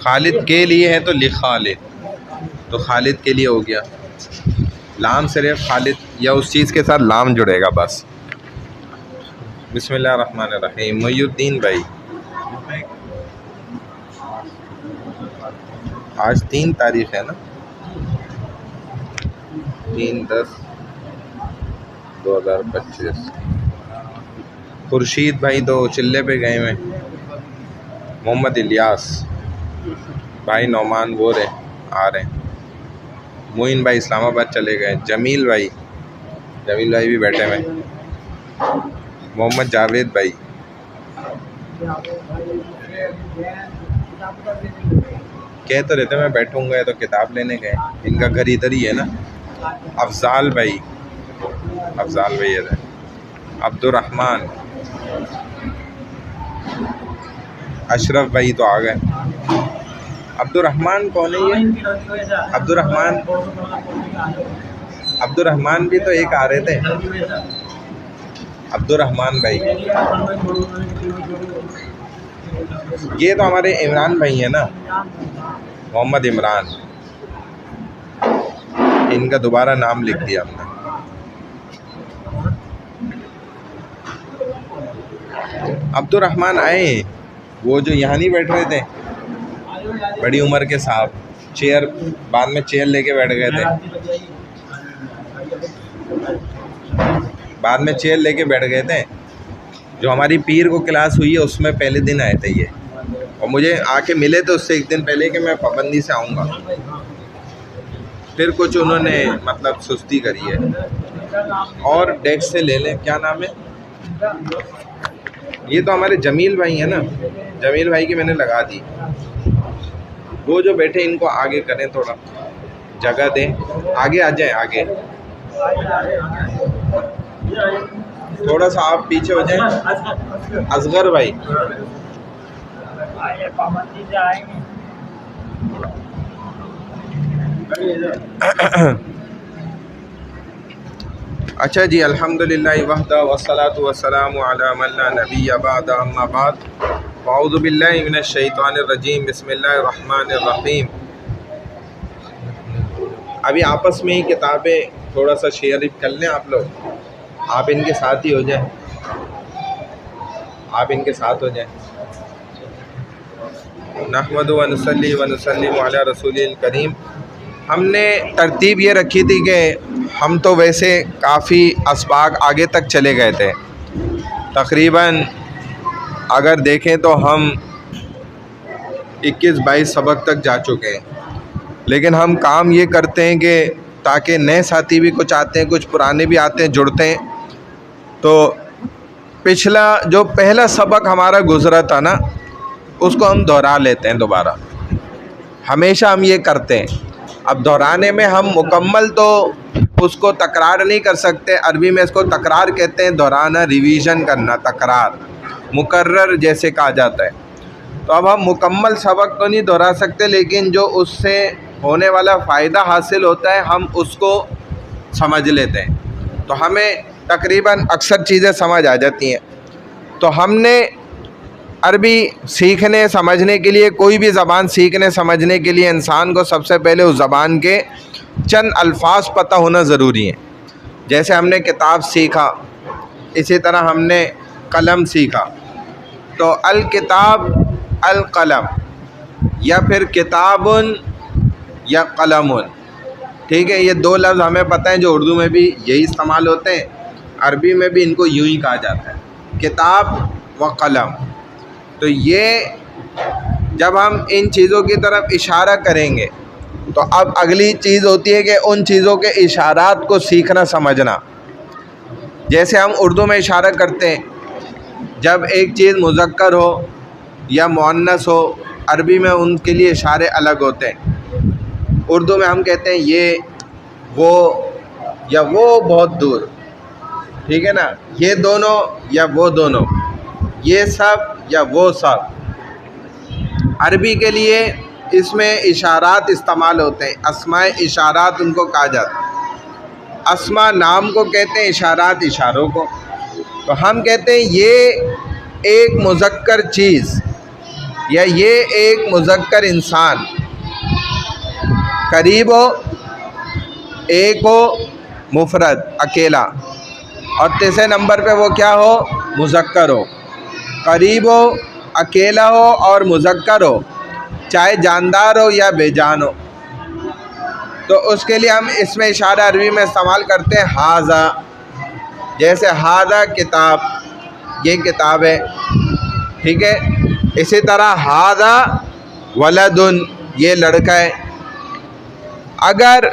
खालिद के लिए है तो लिख खालिद, तो खालिद के लिए हो गया। लाम सिर्फ खालिद या उस चीज़ के साथ लाम जुड़ेगा बस। बिस्मिल्लाहिर्रहमानिर्रहीम। मुईउद्दीन भाई, आज 3 तारीख़ है ना, 3/10/2025। खुर्शीद भाई तो चिल्ले पे गए हुए। मोहम्मद इलियास भाई, नौमान वो रहे आ रहे हैं। मोइन भाई इस्लामाबाद चले गए। जमील भाई भी बैठे हुए। मोहम्मद जावेद भाई, कह तो रहते मैं बैठूंगा, तो किताब लेने गए, इनका घर इधर ही है ना। अफजाल भाई इधर। अब्दुर्रहमान, अशरफ भाई तो आ गए। अब्दुर्रहमान कौन है ये? अब्दुर्रहमान भी तो एक आ रहे थे। अब्दुर्रहमान भाई, ये तो हमारे इमरान भाई है ना, मोहम्मद इमरान। इनका दोबारा नाम लिख दिया हमने। अब्दुर्रहमान आए, वो जो यहाँ नहीं बैठ रहे थे, बड़ी उम्र के साहब, चेयर बाद में चेयर लेके बैठ गए थे, जो हमारी पीर को क्लास हुई है उसमें पहले दिन आए थे ये, और मुझे आके मिले थे उससे एक दिन पहले कि मैं पाबंदी से आऊँगा। फिर कुछ उन्होंने मतलब सुस्ती करी है। और डेस्क से ले लें, क्या नाम है? ये तो हमारे जमील भाई है ना, जमील भाई की मैंने लगा दी। वो जो बैठे इनको आगे करें, थोड़ा जगह दें, आगे आ जाएं, आगे थोड़ा सा आप पीछे हो जाएं। असगर भाई, अच्छा जी, अल्हम्दुलिल्लाह वहदा वस्सलातु वस्सलामु अला मन ला नबिय्य बअद, अम्मा बाद, अऊज़ु बिल्लाहि मिनश शैतानिर रजीम, बिस्मिल्लाहिर रहमानिर रहीम। अभी आपस में ही किताबें थोड़ा सा शेयर कर लें आप लोग, आप इनके साथ ही हो जाएं, नहमदु व नुसल्ली व नुसल्लिमु अला रसूलिल करीम। हमने तरतीब ये रखी थी कि हम तो वैसे काफ़ी असबाग आगे तक चले गए थे, तकरीबन अगर देखें तो हम 21-22 सबक तक जा चुके हैं। लेकिन हम काम ये करते हैं कि ताकि नए साथी भी कुछ आते हैं, कुछ पुराने भी आते हैं, जुड़ते हैं। तो पिछला जो पहला सबक हमारा गुज़रा था ना, उसको हम दोहरा लेते हैं दोबारा, हमेशा हम ये करते हैं। अब दोहराने में हम मुकम्मल तो उसको तकरार नहीं कर सकते, अरबी में इसको तकरार कहते हैं, दोहराना, रिवीजन करना, तकरार, मुकर्रर जैसे कहा जाता है। तो अब हम मुकम्मल सबक तो नहीं दोहरा सकते, लेकिन जो उससे होने वाला फ़ायदा हासिल होता है हम उसको समझ लेते हैं, तो हमें तकरीबन अक्सर चीज़ें समझ आ जाती हैं। तो हमने अरबी सीखने समझने के लिए, कोई भी ज़बान सीखने समझने के लिए इंसान को सबसे पहले उस ज़बान के चंद अल्फाज पता होना ज़रूरी है। जैसे हमने किताब सीखा, इसी तरह हमने कलम सीखा। तो अल किताब, अल कलम, या फिर किताबुन या कलमुन, ठीक है। ये 2 लफ्ज़ हमें पता है जो उर्दू में भी यही इस्तेमाल होते हैं, अरबी में भी इनको यूँ ही कहा जाता है, किताब व कलम। तो ये जब हम इन चीज़ों की तरफ इशारा करेंगे तो अब अगली चीज़ होती है कि उन चीज़ों के इशारात को सीखना समझना। जैसे हम उर्दू में इशारा करते हैं, जब एक चीज़ मुज़क्कर हो या मुअन्नस हो, अरबी में उनके लिए इशारे अलग होते हैं। उर्दू में हम कहते हैं ये, वो, या वो बहुत दूर, ठीक है ना, ये दोनों या वो दोनों, ये सब या वो सब। अरबी के लिए इसमें इशारात इस्तेमाल होते हैं, अस्माए इशारात उनको कहा जाता है। अस्मा नाम को कहते हैं, इशारात इशारों को। तो हम कहते हैं ये एक मुज़क्कर चीज़ या ये एक मुज़क्कर इंसान करीब हो, एक हो मुफरद अकेला, और तीसरे नंबर पे वो क्या हो, मुज़क्कर हो। करीब हो, अकेला हो और मुज़क्कर हो, चाहे जानदार हो या बेजान हो। तो उसके लिए हम इसमें इशारा अरबी में इस्तेमाल करते हैं हाज़ा। जैसे हाज़ा किताब, ये किताब है, ठीक है। इसी तरह हाज़ा वलदुन, ये लड़का है। अगर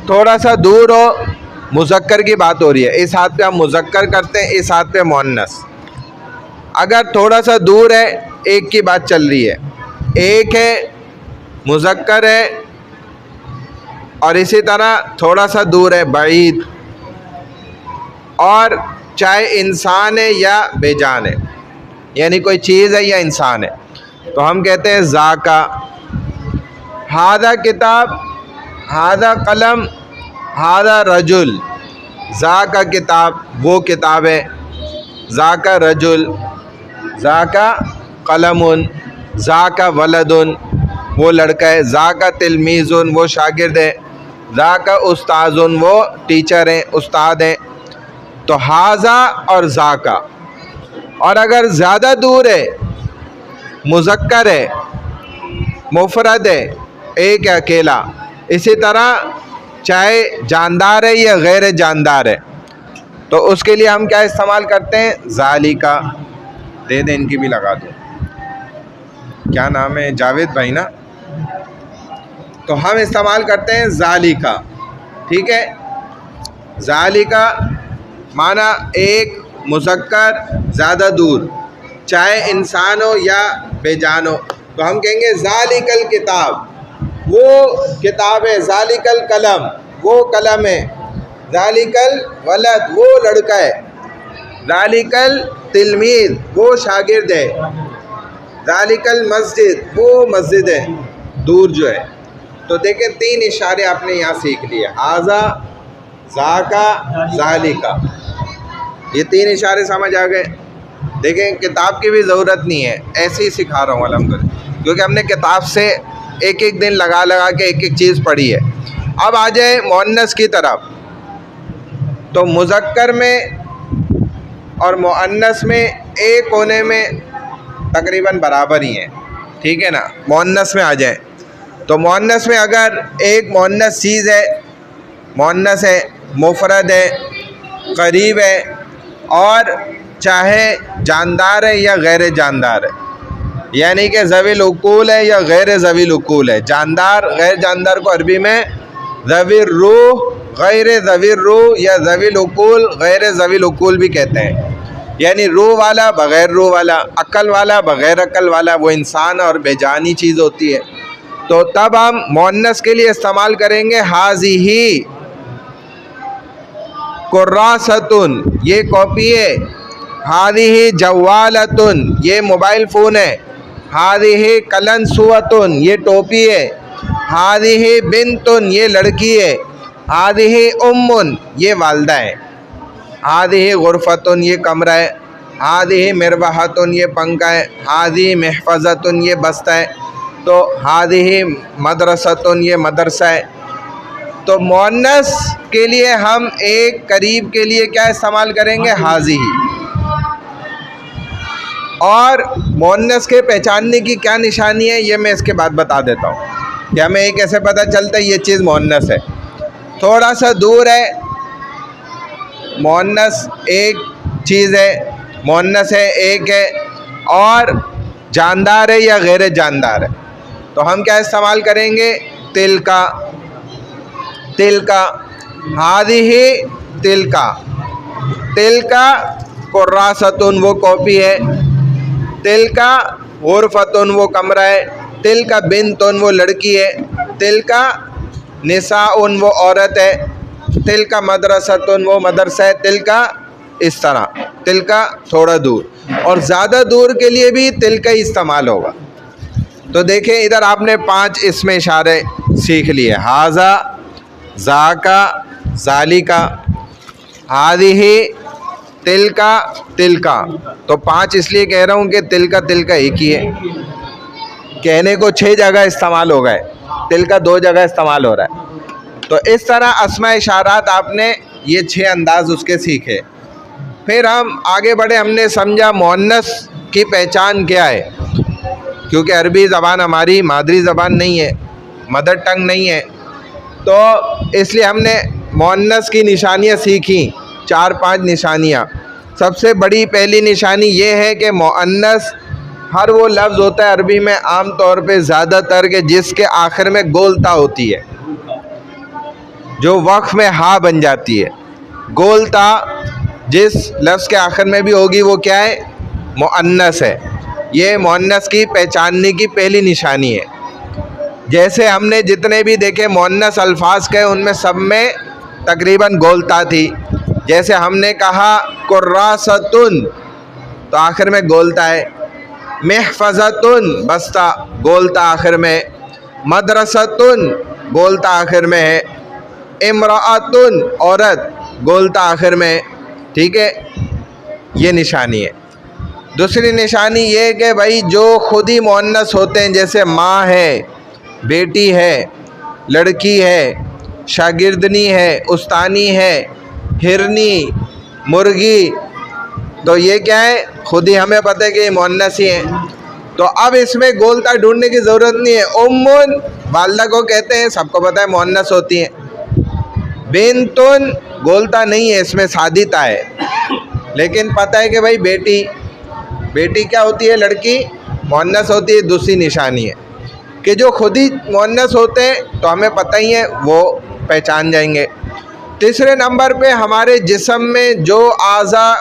थोड़ा सा दूर हो, मुज़क्कर की बात हो रही है, इस हाथ पे हम मुज़क्कर करते हैं, इस हाथ पे मुअन्नस। अगर थोड़ा सा दूर है, एक की बात चल रही है, एक है मुज़क्कर है, और इसी तरह थोड़ा सा दूर है बईद, और चाहे इंसान है या बेजान है, यानी कोई चीज़ है या इंसान है, तो हम कहते हैं ज़ाका। हादा किताब, हादा कलम, हादा रजुल। ज़ाका किताब, वो किताब है। ज़ाका रजुल, ज़ाका कलमुन, ज़ाका वलदुन, वो लड़का है। ज़ाका तिलमीज़ुन, वो शागिर्द है। ज़ाका उस्ताज़ुन, वो टीचर हैं, उस्ताद हैं। तो हाज़ा और ज़ाका। और अगर ज़्यादा दूर है, मुज़क्कर है, मुफ़रद है, एक है अकेला, इसी तरह चाहे जानदार है या गैर जानदार है, तो उसके लिए हम क्या इस्तेमाल करते हैं, ज़ालिका। दे दे, इनकी भी लगा दो। क्या नाम है, जावेद भाई ना। तो हम इस्तेमाल करते हैं ज़ालिका, ठीक है। ज़ालिका माना एक मुज़क्कर ज़्यादा दूर, चाहे इंसान हो या बेजान हो, तो हम कहेंगे ज़ालिकल किताब, वो किताब है। ज़ालिकल कलम, वो कलम है। ज़ालिकल वलद, वो लड़का है। ज़ालिकल तिलमीज़, वो शागिर्द है। ज़ालिकल मस्जिद, वो मस्जिद है, दूर जो है। तो देखें, तीन इशारे आपने यहाँ सीख लिए, हाज़ा, ज़ाका, ज़ालिका। ये तीन इशारे समझ आ गए। देखें, किताब की भी ज़रूरत नहीं है, ऐसे ही सिखा रहा हूँ अल्हम्दुलिल्लाह, क्योंकि हमने किताब से एक एक दिन लगा लगा के एक एक चीज़ पढ़ी है। अब आ जाए मुअन्नस की तरफ। तो मुज़क्कर में और मुअन्नस में एक होने में तकरीबन बराबर ही है, ठीक है ना। मुअन्नस में आ जाए, तो मुअन्नस में अगर एक मुअन्नस चीज़ है, मुअन्नस है, मुफरद है, करीब है, और चाहे जानदार है या गैर जानदार है, यानी कि ज़वील उकूल है या गैर ज़वील उकूल है। जानदार गैर जानदार को अरबी में ज़वील रूह, गैर ज़वील रूह, या ज़वील उकूल, गैर ज़वील उकूल भी कहते हैं। यानी रूह वाला बग़ैर रूह वाला, अक्ल वाला बग़ैर अक्ल वाला, वो इंसान और बेजानी चीज़ होती है। तो तब हम मुअन्नस के लिए इस्तेमाल करेंगे हाज़िही कुर्रासतुन, ये कॉपी है। हाज़िही जवालतुन, ये मोबाइल फ़ोन है। हाज़िही कलनसुअतुन, ये टोपी है। हाज़िही बिन्तुन, ये लड़की है। हाज़िही उम्मुन, ये वालदा है। हाज़िही गुरफ़तुन, ये कमरा है। हाज़िही मिरवाहतुन, ये पंखा है। हाज़िही महफ़ज़तुन, ये बस्ता है। तो हाज़िही मदरसतुन, ये मदरसा है। तो मुअन्नस के लिए हम एक करीब के लिए क्या इस्तेमाल करेंगे, हाज़िही। और मुअन्नस के पहचानने की क्या निशानी है, ये मैं इसके बाद बता देता हूँ कि हमें एक कैसे पता चलता है ये चीज़ मुअन्नस है। थोड़ा सा दूर है, मुअन्नस एक चीज़ है, मुअन्नस है, एक है, और जानदार है या गैर जानदार है, तो हम क्या इस्तेमाल करेंगे, तिलका। तिलका, हाज़िही तिलका। तिलका कुर्रासतुन, वो कॉपी है। तिलका गुरफ़तुन, वो कमरा है। तिलका बिन्तुन, वो लड़की है। तिलका निसाउन, वो औरत है। तिलका मदरसतुन, वो मदरसा है। तिलका इस तरह, तिलका थोड़ा दूर, और ज़्यादा दूर के लिए भी तिलका ही इस्तेमाल होगा। तो देखें, इधर आपने 5 इसमें इशारे सीख लिए, हाज़ा, ज़ाका, ज़ालिका, हाज़िही, तिलका, तिलका। तो 5 इसलिए कह रहा हूँ कि तिलका तिलका एक ही है। कहने को 6 जगह इस्तेमाल हो गए, तिल का 2 जगह इस्तेमाल हो रहा है। तो इस तरह अस्मा इशारात आपने ये 6 अंदाज उसके सीखे। फिर हम आगे बढ़े, हमने समझा मुअन्नस की पहचान क्या है, क्योंकि अरबी ज़बान हमारी मादरी ज़बान नहीं है, मदर टंग नहीं है, तो इसलिए हमने मुअन्नस की निशानियाँ सीखी, 4-5 निशानियाँ। सबसे बड़ी पहली निशानी ये है कि मुअन्नस हर वो लफ्ज़ होता है अरबी में आम तौर पे ज़्यादातर के जिसके आखिर में गोलता होती है, जो वक्फ में हा बन जाती है। गोलता जिस लफ्ज़ के आखिर में भी होगी वो क्या है, मुअन्नस है। ये मुअन्नस की पहचानने की पहली निशानी है। जैसे हमने जितने भी देखे मुअन्नस अल्फाज के, उनमें सब में तकरीबन गोलता थी। जैसे हमने कहा कुर्रासतुन, तो आखिर में गोलता है। महफज़तुन बस्ता, गोलता आखिर में। मदरसतुन गोलता आखिर में है। इमराअतुन औरत, गोलता आखिर में। ठीक है, ये निशानी है। दूसरी निशानी ये है कि भाई जो खुद ही मुअन्नस होते हैं, जैसे माँ है, बेटी है, लड़की है, शागिर्दनी है, उस्तानी है, हिरनी, मुर्गी, तो ये क्या है, खुद ही हमें पता है कि ये मुअन्नस ही है। तो अब इसमें गोलता ढूंढने की ज़रूरत नहीं है। उम्मुन वालदा को कहते हैं, सबको पता है मुअन्नस होती है। बिन्तुन गोलता नहीं है, इसमें सादिता है, लेकिन पता है कि भाई बेटी, बेटी क्या होती है, लड़की, मुअन्नस होती है। दूसरी निशानी है कि जो खुद ही मुअन्नस होते हैं तो हमें पता ही है, वो पहचान जाएंगे। तीसरे नंबर पे हमारे जिस्म में जो आज़ा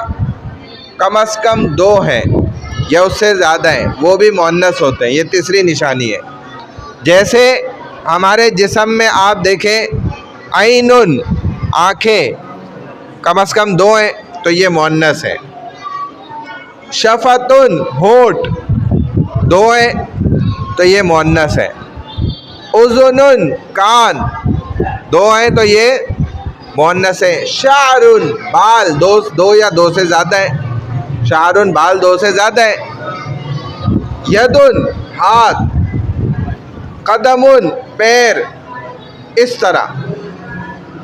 कम से कम 2 हैं या उससे ज़्यादा हैं, वो भी मुअन्नस होते हैं। ये तीसरी निशानी है। जैसे हमारे जिस्म में आप देखें, ऐनुन आँखें, कम से कम 2 हैं, तो ये मुअन्नस है। शफ़तुन होठ, 2 हैं, तो ये मुअन्नस है। उज़ुनुन कान, 2 हैं, तो ये मुअन्नस है। शारुन बाल, 2 या 2 से ज़्यादा है। शारुन बाल 2 से ज़्यादा है। यदुन हाथ, कदमुन पैर, इस तरह।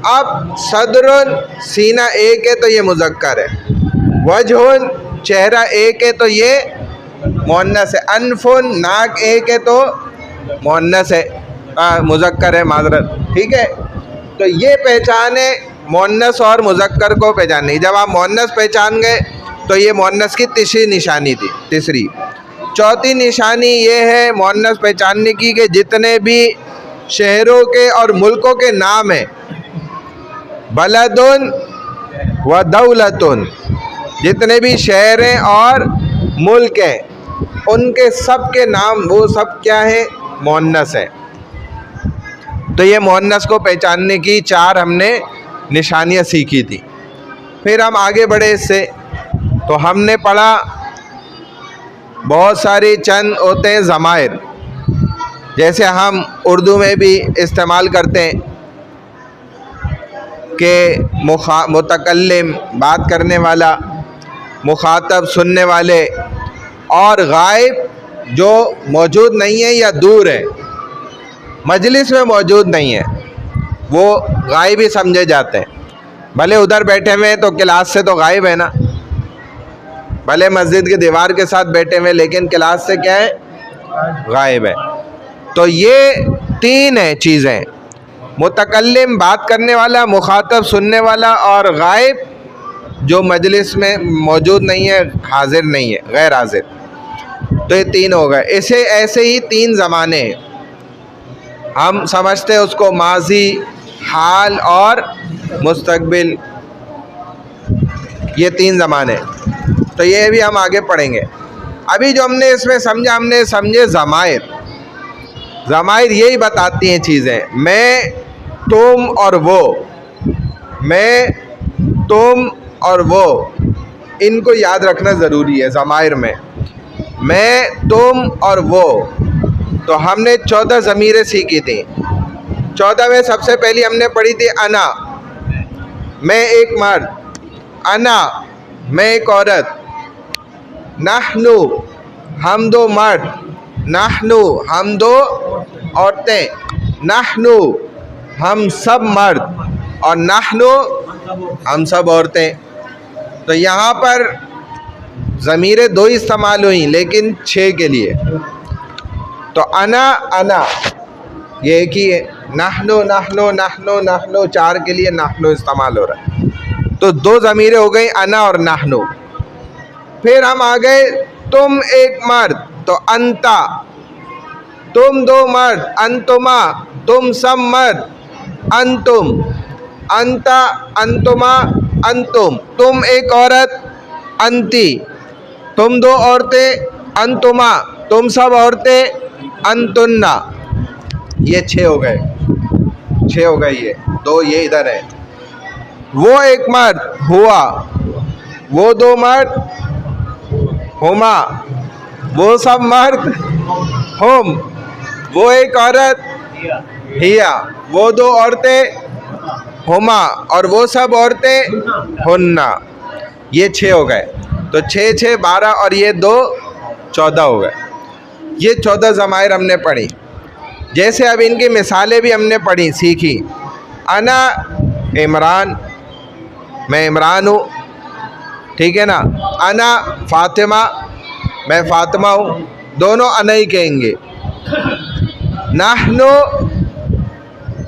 अब सदरुन सीना 1 है, तो ये मुज़क्कर है। वजहुन चेहरा 1 है, तो ये मुअन्नस है। अनफुन नाक 1 है, तो मुअन्नस है, मुज़क्कर है, माज़रत। ठीक है, तो ये पहचान है मुअन्नस और मुज़क्कर को पहचानने। जब आप मुअन्नस पहचान गए तो ये मुअन्नस की तीसरी निशानी थी। तीसरी। चौथी निशानी ये है मुअन्नस पहचानने की कि जितने भी शहरों के और मुल्कों के नाम हैं, बलदुन व दौलतुन, जितने भी शहर हैं और मुल्क हैं, उनके सब के नाम वो सब क्या है, मुअन्नस है। तो ये मुअन्नस को पहचानने की 4 हमने निशानियाँ सीखी थी। फिर हम आगे बढ़े इससे, तो हमने पढ़ा बहुत सारी चंद होते हैं ज़माइर, जैसे हम उर्दू में भी इस्तेमाल करते हैं कि मुतकल्लिम बात करने वाला, मुखातब सुनने वाले, और गायब जो मौजूद नहीं है या दूर है, मजलिस में मौजूद नहीं है, वो गायब ही समझे जाते हैं। भले उधर बैठे हुए हैं तो क्लास से तो गायब है ना, भले मस्जिद की दीवार के साथ बैठे हुए, लेकिन क्लास से क्या है, गायब है। तो ये 3 है चीज़ें, मुतकल्लिम बात करने वाला, मुखातब सुनने वाला, और गायब जो मजलिस में मौजूद नहीं है, हाजिर नहीं है, गैर हाजिर। तो ये 3 हो गए। इसे ऐसे ही 3 ज़माने हैं, हम समझते हैं उसको माजी, हाल और मुस्तकबिल, ये 3 ज़माने। तो ये भी हम आगे पढ़ेंगे। अभी जो हमने इसमें समझा, हमने समझे ज़माइर। ज़माइर यही बताती हैं चीज़ें, मैं, तुम और वो, मैं, तुम और वो, इनको याद रखना ज़रूरी है ज़माइर में। मैं, तुम और वो, तो हमने 14 ज़मीरें सीखी थी। 14 में सबसे पहली हमने पढ़ी थी अना, मैं एक मर्द, अना मैं एक औरत, नहनु हम 2 मर्द, नाहनु हम दो औरतें, नाहनु हम सब मर्द और नाहनु हम सब औरतें। तो यहाँ पर ज़मीरें दो इस्तेमाल हुई लेकिन 6 के लिए। तो अना अना ये एक ही है, नाहनु नाहनु नाहनु नाहनु 4 के लिए नाहनु इस्तेमाल हो रहा है। तो 2 ज़मीरें हो गई, अना और नाहनु। फिर हम आ गए तुम एक मर्द, तो अंता, तुम 2 मर्द, अंतुमा तुम सब मर्द, अंतुम, अंता अंतुमा अंतुम, तुम एक औरत, अंती, तुम 2 औरतें, अंतुमा तुम सब औरतें, अंतुन्ना। ये 6 हो गए, 6 हो गए। ये 2 ये इधर है। वो एक मर्द हुआ, वो 2 मर्द हुमा, वो सब मर्द हुम, वो एक औरत हिया, वो 2 औरतें हुमा और वो सब औरतें हुन्ना। ये 6 हो गए। तो 6 6 12 और ये 2 14 हो गए। ये 14 ज़माइर हमने पढ़ी। जैसे अब इनकी मिसालें भी हमने पढ़ी सीखी। अना इमरान, मैं इमरान हूँ, ठीक है ना। अना फ़ातिमा, मैं फ़ातिमा हूँ, दोनों अना ही कहेंगे। नाहनु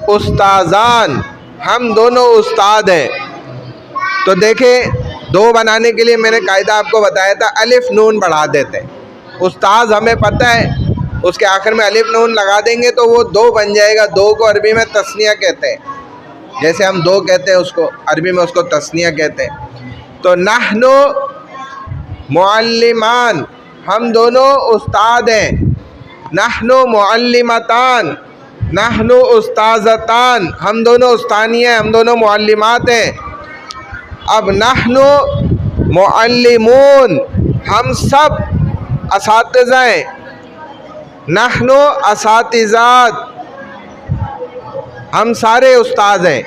उस्ताज़ान, हम दोनों उस्ताद हैं। तो देखें, 2 बनाने के लिए मैंने कायदा आपको बताया था, अलिफ नून बढ़ा देते हैं। उस्ताद हमें पता है, उसके आखिर में अलिफ नून लगा देंगे तो वो 2 बन जाएगा। 2 को अरबी में तस्निया कहते हैं, जैसे हम 2 कहते हैं उसको अरबी में उसको तस्निया कहते हैं। तो नाहनु मुअल्लिमान, हम दोनों उस्ताद हैं। नाहनु मुअल्लिमतान, नाहनु उस्ताज़तान, हम दोनों उस्तानी हैं, हम दोनों मुअल्लिमात हैं। अब नाहनु मुअल्लिमून, हम सब असातिज़ा हैं। नाहनु असातिज़ात, हम सारे उस्ताद हैं।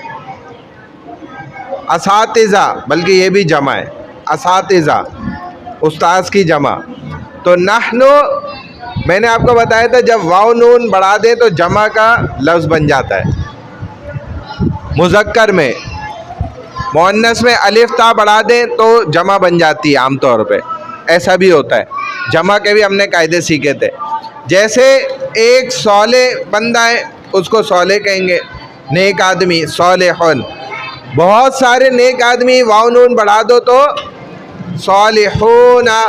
असातिज़ा, बल्कि ये भी जमा है, असातिज़ा उस्ताद की जमा। तो नाहनु मैंने आपको बताया था, जब वाव नून बढ़ा दें तो जमा का लफ्ज़ बन जाता है। मुज़क्कर में, मुअन्नस में अलिफ ता बढ़ा दें तो जमा बन जाती है आमतौर पे, ऐसा भी होता है। जमा के भी हमने कायदे सीखे थे। जैसे एक सौले बंदा है, उसको सौले कहेंगे, नेक आदमी सौलेहुन। बहुत सारे नेक आदमी, वाव नून बढ़ा दो तो सौलिहूना।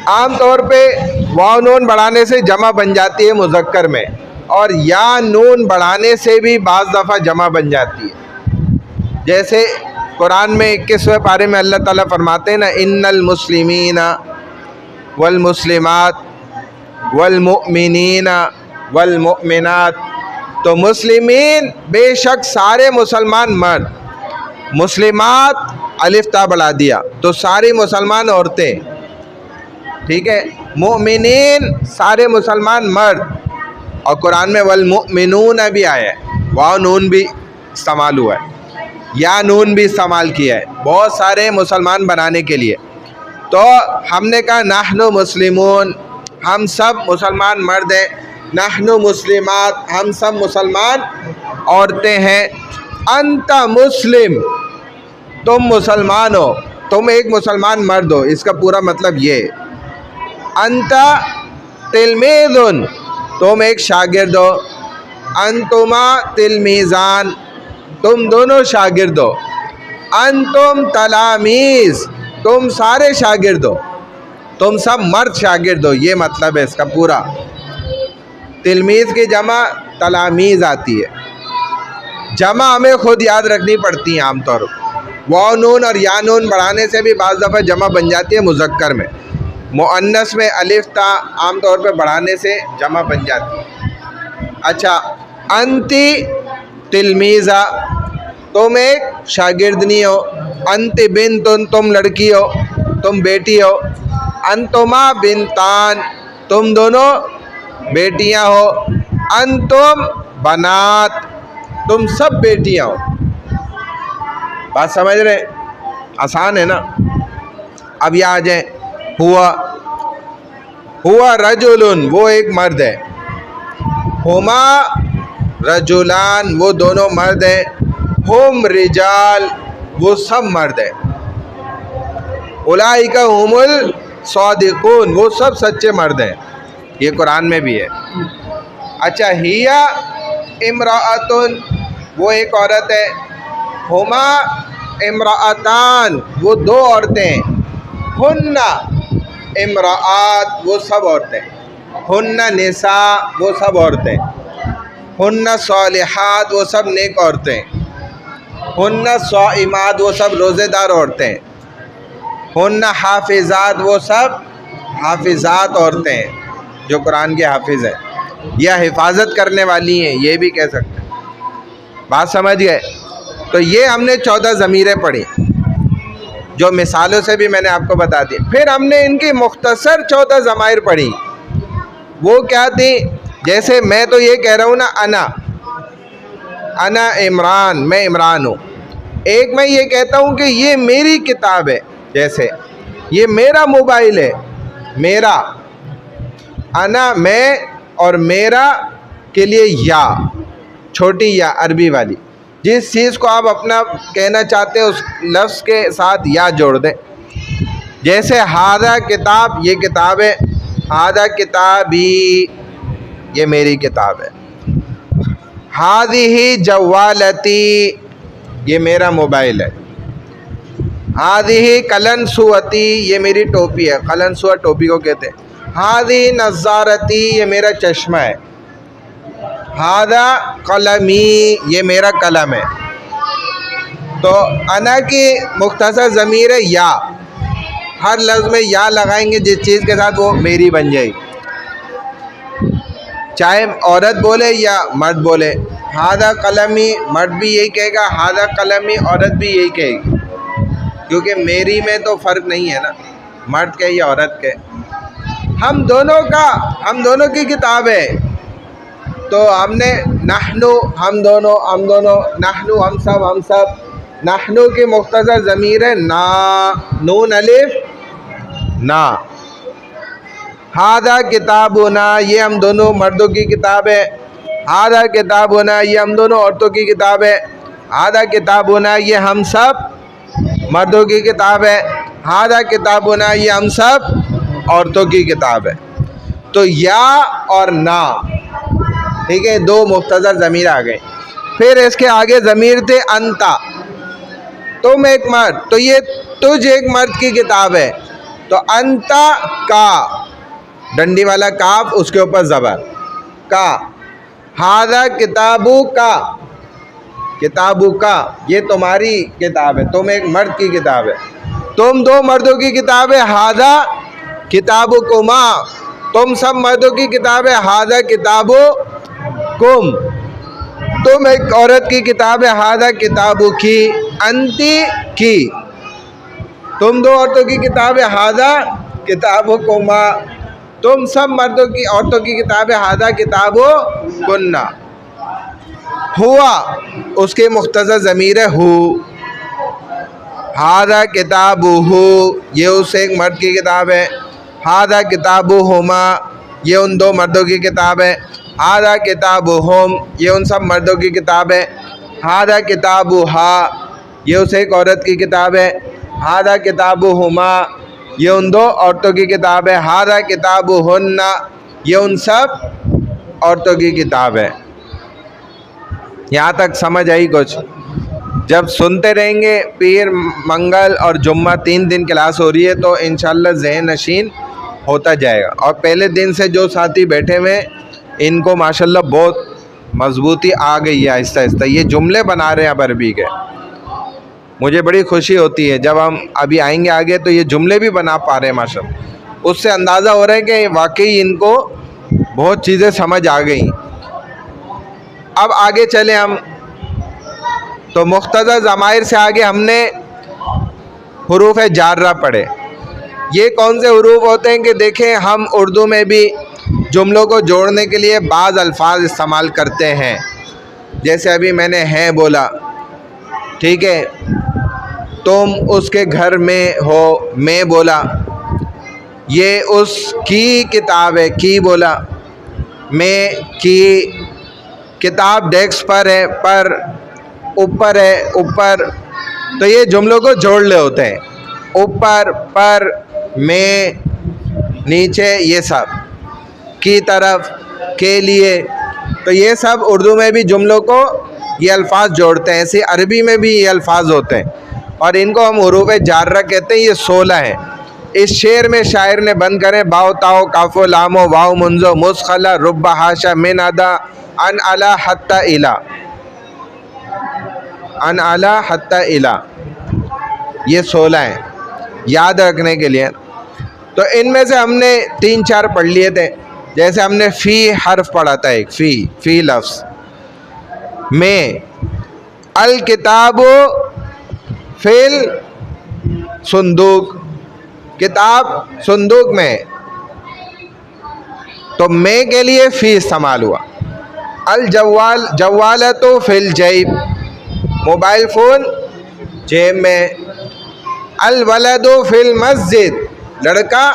आम तौर पे वाव नून बढ़ाने से जमा बन जाती है मुज़क्कर में, और या नून बढ़ाने से भी बाज़ दफ़ा जमा बन जाती है। जैसे कुरान में 21वें पारे में अल्लाह ताला फरमाते हैं ना, इन्नल मुस्लिमीना वल मुस्लिमात वल मुमिनीना वल मुमिनात। तो मुस्लिमीन बेशक सारे मुसलमान मर्द, मुस्लिमात अलिफ ता बढ़ा दिया तो सारी मुसलमान औरतें, ठीक है। मुमिनीन सारे मुसलमान मर्द, और कुरान में वल मुमिनून भी आया है, वाव नून भी इस्तेमाल हुआ है, या नून भी इस्तेमाल किया है, बहुत सारे मुसलमान बनाने के लिए। तो हमने कहा नाहनु मुस्लिमून, हम सब मुसलमान मर्द हैं। नाहनु मुस्लिमात, हम सब मुसलमान औरतें हैं। अंता मुस्लिम, तुम मुसलमान हो, तुम एक मुसलमान मर्द हो, इसका पूरा मतलब ये। अंता तिलमीज़ुन, तुम एक शागिर्द हो। अंतुमा तिलमीज़ान, तुम दोनों शागिर्द हो। अंतुम तलामीज़, तुम सारे शागिर्द हो, तुम सब मर्द शागिर्द हो, ये मतलब है इसका पूरा। तिलमीज़ की जमा तलामीज़ आती है। जमा हमें खुद याद रखनी पड़ती है आमतौर पर। वाव नून और या नून बढ़ाने से भी बाज़ दफ़ा जमा बन जाती है मुज़क्कर में। मुअन्नस में अलिफ ता आम तौर पे बढ़ाने से जमा बन जाती है। अच्छा, अंती तिलमीज़ा, तुम एक शागिर्दनी हो। अंति बिन्तुन, तुम लड़की हो, तुम बेटी हो। अंतुमा बिनतान, तुम दोनों बेटियां हो। अंतुम बनात, तुम सब बेटियां हो। बात समझ रहे? आसान है ना। अब यहाँ आ जाए, हुआ, हुआ रजुलुन, वो एक मर्द है। हुमा रजुलान, वो दोनों मर्द हैं। हुम रिजाल, वो सब मर्द हैं। उलाइका हुमुल सादिकून, वो सब सच्चे मर्द हैं। ये कुरान में भी है। अच्छा, हिया इमराअतुन, वो एक औरत है। हुमा इमराअतान, वो दो औरतें हैं। हुन्ना इमराअत, वो सब औरतें। हुन्ना निसा, वो सब औरतें। हुन्ना सालिहात, वो सब नेक औरतें। हुन्ना साइमात, वो सब रोज़ेदार औरतें। हुन्ना हाफिजात, वो सब हाफिजात औरतें हैं जो कुरान के हाफिज़ हैं या हिफाजत करने वाली हैं, ये भी कह सकते हैं। बात समझ गए? तो ये हमने 14 ज़मीरें पढ़ी, जो मिसालों से भी मैंने आपको बता दी। फिर हमने इनकी मुख्तसर 14 ज़माइर पढ़ी। वो क्या थी? जैसे मैं तो ये कह रहा हूँ ना, अना इमरान, मैं इमरान हूँ। एक मैं ये कहता हूँ कि ये मेरी किताब है, जैसे ये मेरा मोबाइल है, मेरा। अना मैं, और मेरा के लिए या, छोटी या अरबी वाली। जिस चीज़ को आप अपना कहना चाहते हैं उस लफ्ज़ के साथ या जोड़ दें। जैसे हादा किताब, ये किताब है। हादा किताबी, ये मेरी किताब है। हादिही जवालती, ये मेरा मोबाइल है। हादिही कलनसुअती, ये मेरी टोपी है। कलनसुआ टोपी को कहते हैं। हादी नज़ारती, ये मेरा चश्मा है। हादा कलमी, ये मेरा कलम है। तो अना की मुख्तसर ज़मीर है या। हर लफ्ज़ में या लगाएंगे जिस चीज़ के साथ, वो मेरी बन जाएगी। चाहे औरत बोले या मर्द बोले। हादा कलमी, मर्द भी यही कहेगा। हादा कलमी, औरत भी यही कहेगी। क्योंकि मेरी में तो फ़र्क नहीं है ना, मर्द के या औरत के। हम दोनों की किताब है। तो हमने नहनु, हम दोनों, नहनु हम सब। नहनु की मुख्तसर ज़मीर है ना, नून अलिफ ना। हादा किताबुना, ये हम दोनों मर्दों की किताब है। हादा किताबुना, ये हम दोनों औरतों की किताब है। हादा किताबुना, ये हम सब मर्दों की किताब है। हादा किताबुना, ये हम सब औरतों की किताब है। तो या और ना, ठीक है, दो मुख्तसर ज़मीर आ गए। फिर इसके आगे ज़मीर थे अंता, तुम एक मर्द। तो ये तुझ एक मर्द की किताब है। तो अंता का, डंडी वाला काफ, उसके ऊपर ज़बर का। हादा किताबु का, किताबु का, ये तुम्हारी किताब है। तुम एक मर्द की किताब है। तुम दो मर्दों की किताब है। हादा किताबु कुमा, तुम सब मर्दों की किताब है। हादा किताबु कुम, तुम एक औरत की किताब है। हादा किताबु की। अंती की, तुम दो औरतों की किताब है। हादा किताबु कुमा, तुम सब मर्दों की औरतों की किताब है। हादा किताबु कुन्ना। हुआ, उसके मुख्तसर ज़मीर है हु। हादा किताबुहु, ये उस एक मर्द की किताब है। हादा किताबुहुमा, ये उन दो मर्दों की किताब है। हादा किताबुहुम, ये उन सब मर्दों की किताब है। हादा किताबुहा, ये उस एक औरत की किताब है। हादा किताबुहुमा, ये उन दो औरतों की किताब है। हादा किताबुहुन्ना, ये उन सब औरतों की किताब है। यहाँ तक समझ आई कुछ? जब सुनते रहेंगे, पीर, मंगल और जुम्मा 3 दिन क्लास हो रही है, तो इंशाल्लाह ज़हन नशीन होता जाएगा। और पहले दिन से जो साथी बैठे हुए हैं, इनको माशाल्लाह बहुत मजबूती आ गई है आहिस्ता आहिस्ता। ये जुमले बना रहे हैं अब अरबी के। मुझे बड़ी खुशी होती है जब हम अभी आएंगे आगे तो ये जुमले भी बना पा रहे हैं माशाल्लाह। उससे अंदाज़ा हो रहा है कि वाकई इनको बहुत चीज़ें समझ आ गई। अब आगे चले हम, तो मुख्तसर ज़माइर से आगे हमने हुरूफ जार्रा पढ़े। ये कौन से हुरूफ होते हैं कि देखें, हम उर्दू में भी जुमलों को जोड़ने के लिए बाज़ अल्फाज इस्तेमाल करते हैं। जैसे अभी मैंने हैं बोला, ठीक है, तुम उसके घर में हो, मैं बोला। ये उसकी किताब है। की बोला, में की, किताब डेस्क पर है, पर ऊपर है, ऊपर। तो ये जुमलों को जोड़ ले होते हैं, ऊपर, पर, में, नीचे, ये सब, की तरफ, के लिए। तो ये सब उर्दू में भी जुमलों को ये अल्फाज जोड़ते हैं, ऐसे अरबी में भी ये अल्फाज होते हैं और इनको हम हुरूफ जार्रा कहते हैं। ये 16 हैं। इस शेर में शायर ने बंद करें बाओ ताओ काफो लामो वाओ मुंजो मुस्खला रुब्बा हाशा मिन अदा अन अला हत्ता इला, अन अला हत्ता इला, ये 16 हैं याद रखने के लिए। तो इनमें से हमने 3-4 पढ़ लिए थे। जैसे हमने फ़ी हर्फ पढ़ा था, एक फ़ी लफ्ज़ में, अल किताबो फिल सुंदूक, किताब सुंदूक में, तो में के लिए फ़ी इस्तेमाल हुआ। अल जवाल जवालतो फिल जैब, मोबाइल फ़ोन जेब में। अल वलदो फिल मस्जिद, लड़का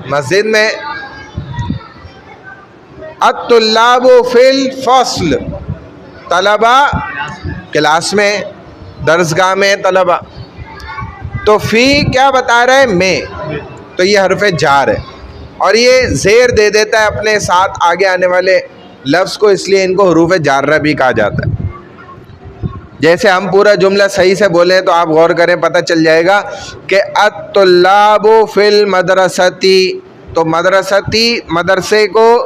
मस्जिद में। अत्तुल्लाबो फिल फ़स्ल, तलबा क्लास में, दरसगाह में तलबा। तो फ़ी क्या बता रहा है? में। तो ये हरफ जार है और ये ज़ेर दे देता है अपने साथ आगे आने वाले लफ्ज़ को, इसलिए इनको हुरूफ जार्रा भी कहा जाता है। जैसे हम पूरा जुमला सही से बोलें तो आप गौर करें, पता चल जाएगा कि अत्तुल्लाबु फिल मदरसती, तो मदरसती, मदरसे को,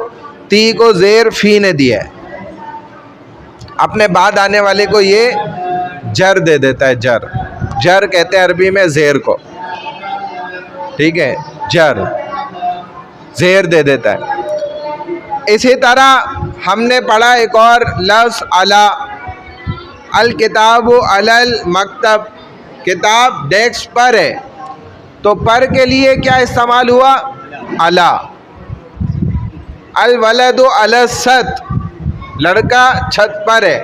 ती को ज़ेर फ़ी ने दिया है, अपने बाद आने वाले को ये जर दे देता है। जर, जर कहते हैं अरबी में ज़ेर को, ठीक है, जर, ज़ेर दे देता है। इसी तरह हमने पढ़ा एक और लफ्ज़ अला, अल किताबु अलल मकतब, किताब डेस्क पर है, तो पर के लिए क्या इस्तेमाल हुआ? अला। अल वलदु अला सत, लड़का छत पर है,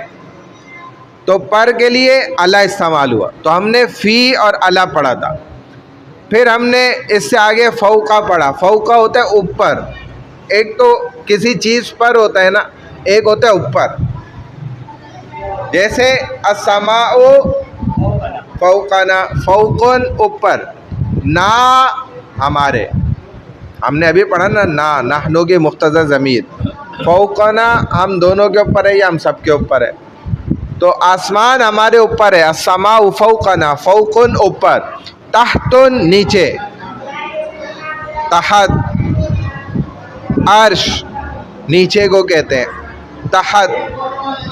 तो पर के लिए अला इस्तेमाल हुआ। तो हमने फ़ी और अला पढ़ा था। फिर हमने इससे आगे फ़ौका पढ़ा। फ़ौका होता है ऊपर, एक तो किसी चीज़ पर होता है ना, एक होता है ऊपर। जैसे अस्समाउ फ़ौक़ना, फ़ौक़न ऊपर, ना हमारे, हमने अभी पढ़ा ना, ना नहनु की मुख्तज़र ज़मीर, फ़ौक़ना हम दोनों के ऊपर है या हम सब के ऊपर है? तो आसमान हमारे ऊपर है, अस्समाउ फ़ौक़ना, फ़ौक़न ऊपर, तहतुन नीचे, तहत अर्श नीचे को कहते हैं, तहत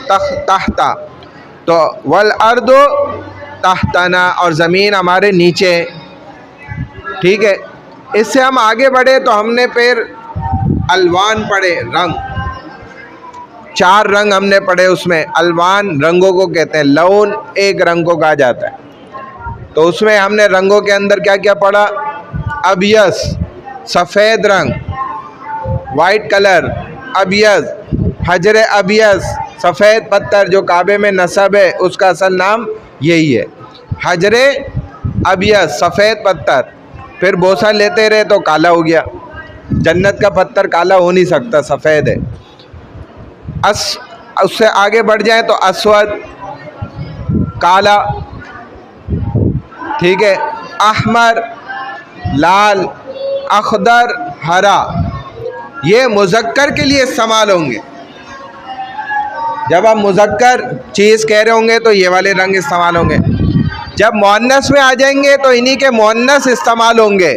तहता, तो वल अर्दो तहतना, और ज़मीन हमारे नीचे, ठीक है। इससे हम आगे बढ़े तो हमने फिर अलवान पढ़े, रंग, 4 रंग हमने पढ़े उसमें। अलवान रंगों को कहते हैं, लौन एक रंग को कहा जाता है। तो उसमें हमने रंगों के अंदर क्या क्या पढ़ा? अबियस, सफ़ेद रंग, वाइट कलर, अबियस, हजर अबियस, सफ़ेद पत्थर जो काबे में नस्ब है उसका असल नाम यही है, हजर अबियस, सफ़ेद पत्थर। फिर बोसा लेते रहे तो काला हो गया, जन्नत का पत्थर काला हो नहीं सकता, सफ़ेद है। उससे आगे बढ़ जाए तो अस्वद, काला, ठीक है, अहमर, लाल, अखदर, हरा। ये मुज़क्कर के लिए इस्तेमाल होंगे। जब आप मुज़क्कर चीज़ कह रहे होंगे तो ये वाले रंग इस्तेमाल होंगे। जब मुअन्नस में आ जाएंगे तो इन्हीं के मुअन्नस इस्तेमाल होंगे।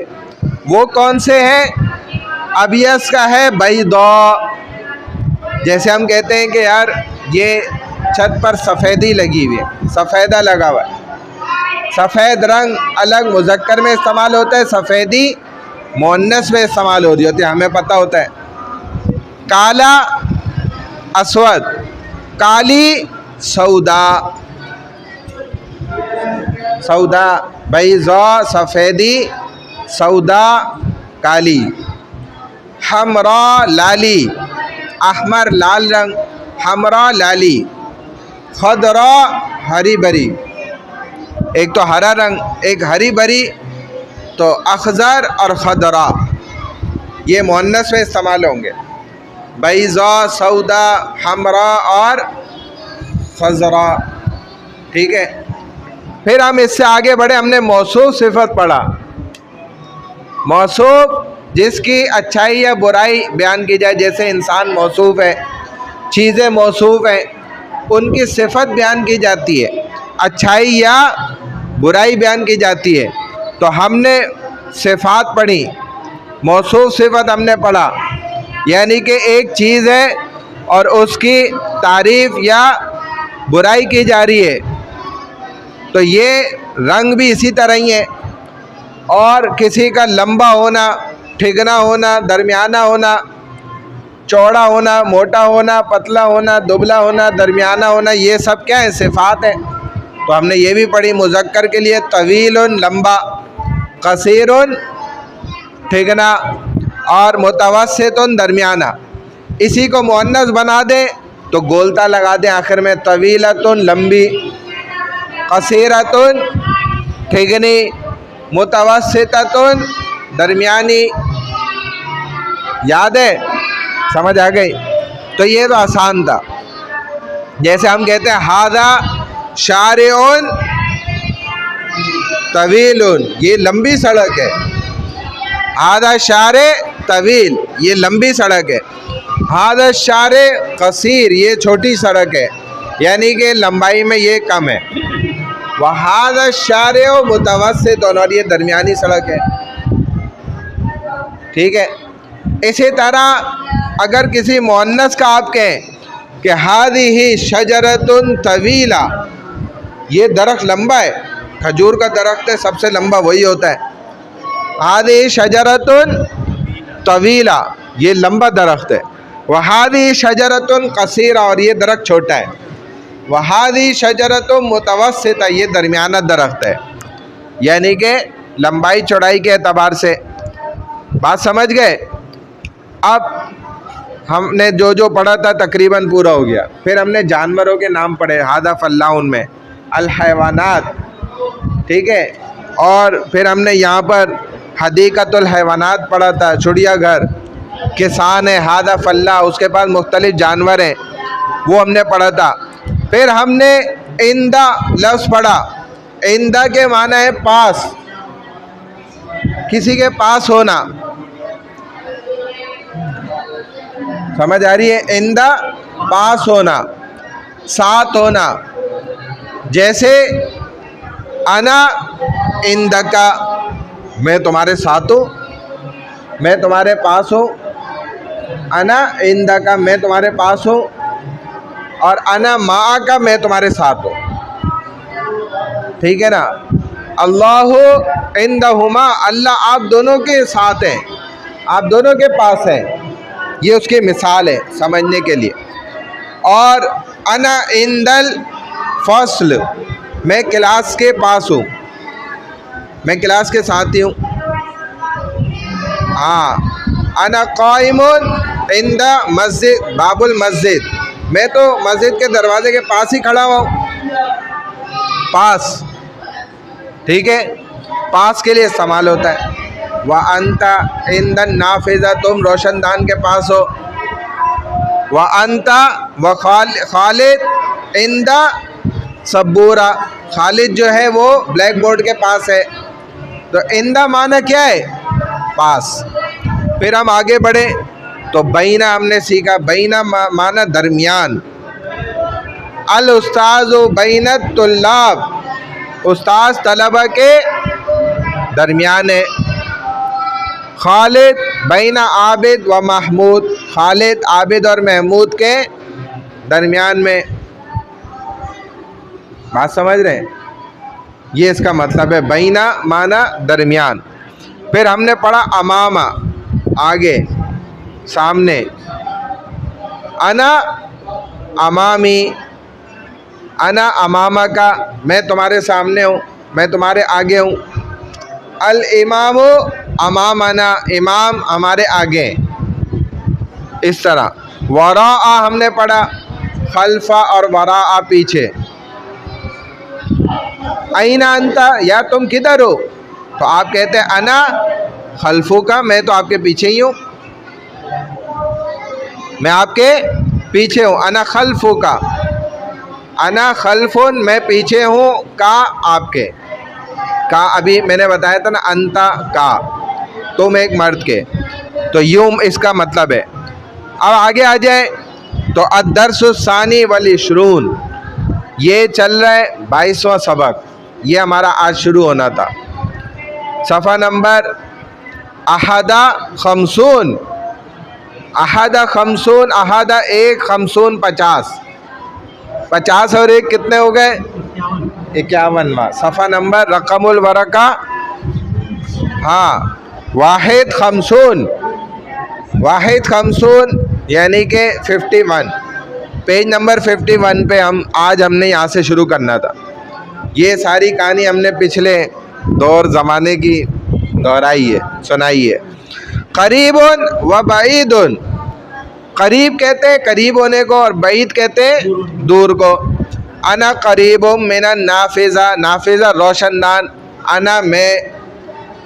वो कौन से हैं? अबियस का है बैदा, जैसे हम कहते हैं कि यार ये छत पर सफ़ेदी लगी हुई है, सफ़ेदा लगा हुआ है। सफ़ेद रंग अलग मुज़क्कर में इस्तेमाल होता है, सफ़ेदी मुअन्नस में इस्तेमाल होती है, हमें पता होता है। काला अस्वद, काली सौदा, सौदा बैज़ा सफ़ेदी, सौदा काली। हमरा लाली, अहमर लाल रंग, हमरा लाली। खदरा हरी भरी, एक तो हरा रंग, एक हरी भरी तो अखज़र और खदरा ये मुअन्नस में इस्तेमाल होंगे। बैज़ा, सौदा, हमरा और खज़रा। ठीक है, फिर हम इससे आगे बढ़े। हमने मौसूफ सिफत पढ़ा। मौसूफ जिसकी अच्छाई या बुराई बयान की जाए, जैसे इंसान मौसूफ है, चीज़ें मौसूफ हैं, उनकी सिफत बयान की जाती है, अच्छाई या बुराई बयान की जाती है। तो हमने सिफ़ात पढ़ी, मौसूफ सिफत हमने पढ़ा, यानी कि एक चीज़ है और उसकी तारीफ़ या बुराई की जा रही है। तो ये रंग भी इसी तरह ही है, और किसी का लंबा होना, ठिगना होना, दरमियाना होना, चौड़ा होना, मोटा होना, पतला होना, दुबला होना, दरमियाना होना, ये सब क्या है? सिफ़ात है। तो हमने ये भी पढ़ी मुज़क्कर के लिए तवीलुन लंबा, कसीरुन ठिगना, और मुतवस्सितुन दरमियाना। इसी को मुअन्नस बना दें तो गोलता लगा दें आखिर में, तवीलतुन लंबी, कसीरतुन ठिगनी, मुतवस्सिततुन दरमियानी। याद है? समझ आ गई? तो ये तो आसान था। जैसे हम कहते हैं हादा शारिउन तवीलुन, ये लंबी सड़क है। हादा शारे तवील, ये लंबी सड़क है। हादा शारे कसीर, ये छोटी सड़क है, यानी कि लंबाई में ये कम है। वहादा शारे मुतवस्सित, और ये दरमियानी सड़क है। ठीक है। इसी तरह अगर किसी मुअन्नस का आप कहें कि हादिही शजरतुन तवीला, ये दरख्त लंबा है, खजूर का दरख्त है, सबसे लंबा वही होता है। हादिही शजरतुन तवीला, ये लंबा दरख्त है। वहादिही शजरतुन कसीरा, और ये दरख्त छोटा है। वहादिही शजरतुन मुतवस्सिता, ये दरमियाना दरख्त है, यानी कि लंबाई चौड़ाई के एतबार से। बात समझ गए? अब हमने जो जो पढ़ा था तकरीबन पूरा हो गया। फिर हमने जानवरों के नाम पढ़े, हादा फल्लाउन में अल हैवानात। ठीक है, और फिर हमने यहाँ पर हदीक़तुल हैवानात पढ़ा था, चिड़ियाघर। किसान है, हादा फल्ला, उसके पास मुख्तलिफ जानवर हैं, वो हमने पढ़ा था। फिर हमने इंदा लफ्ज़ पढ़ा। इंदा के माना है पास, किसी के पास होना। समझ आ रही है? इंदा पास होना, साथ होना। जैसे अना इंदका, मैं तुम्हारे साथ हूँ, मैं तुम्हारे पास हूँ। अना इंदका, मैं तुम्हारे पास हूँ। और अना मा का, मैं तुम्हारे साथ हूँ। ठीक है ना? अल्लाहु इंदहुमा, अल्लाह आप दोनों के साथ हैं, आप दोनों के पास हैं। ये उसकी मिसाल है समझने के लिए। और अना इंदल फसल, मैं क्लास के पास हूँ, मैं क्लास के साथ ही हूँ। हाँ, अना काइमुन इंदा मस्जिद बाबुल मस्जिद, मैं तो मस्जिद के दरवाजे के पास ही खड़ा हुआ हूँ। पास, ठीक है, पास के लिए इस्तेमाल होता है। व अंता इंदन नाफिज़ा, तुम रोशनदान के पास हो। व अंता व खालिद इंदा सबूरा, खालिद जो है वो ब्लैक बोर्ड के पास है। तो इंदा माना क्या है? पास। फिर हम आगे बढ़े तो बैना हमने सीखा, बैना माना दरमियान। अल उस्ताज़ु बैनत तुल्लाब, उस्ताद तलबा के दरमियान है। खालिद बैना आबिद व महमूद, खालिद आबिद और महमूद के दरमियान में। बात समझ रहे हैं? ये इसका मतलब है, बैना माना दरमियान। फिर हमने पढ़ा अमामा, आगे, सामने। अना अमामी, अना अमामा का, मैं तुम्हारे सामने हूँ, मैं तुम्हारे आगे हूँ। अल इमामो अमामना, इमाम हमारे आगे। इस तरह वराआ हमने पढ़ा, खल्फा और वराआ पीछे। ऐना अंता, या तुम किधर हो? तो आप कहते हैं अना खल्फू का, मैं तो आपके पीछे ही हूँ, मैं आपके पीछे हूँ। अना खल्फू का, अना खल्फुन, मैं पीछे हूँ, का आपके, का अभी मैंने बताया था ना, अंता का, तुम एक मर्द के, तो यूं इसका मतलब है। अब आगे आ जाए तो अद्दर्सुस्सानी वल इशरून, ये चल रहा है 22वां सबक, ये हमारा आज शुरू होना था। सफ़ा नंबर अहदा खमसून, अहदा खमसून, अहदा एक, खमसून 50, 50 और एक कितने हो गए? 51वां सफ़ा नंबर, रकमुल वरका, हाँ, वाहिद खमसून, वाहिद खमसून यानी कि 51, पेज नंबर 51 पे हमने यहाँ से शुरू करना था। ये सारी कहानी हमने पिछले दौर ज़माने की दोहराई है, सुनाई है। करीबुन व बईदुन, करीब कहते हैं करीब होने को और बईद कहते हैं दूर को। अना करीबुम मिनन नाफिज़ा, नाफिज़ा रोशनदान, अना मैं,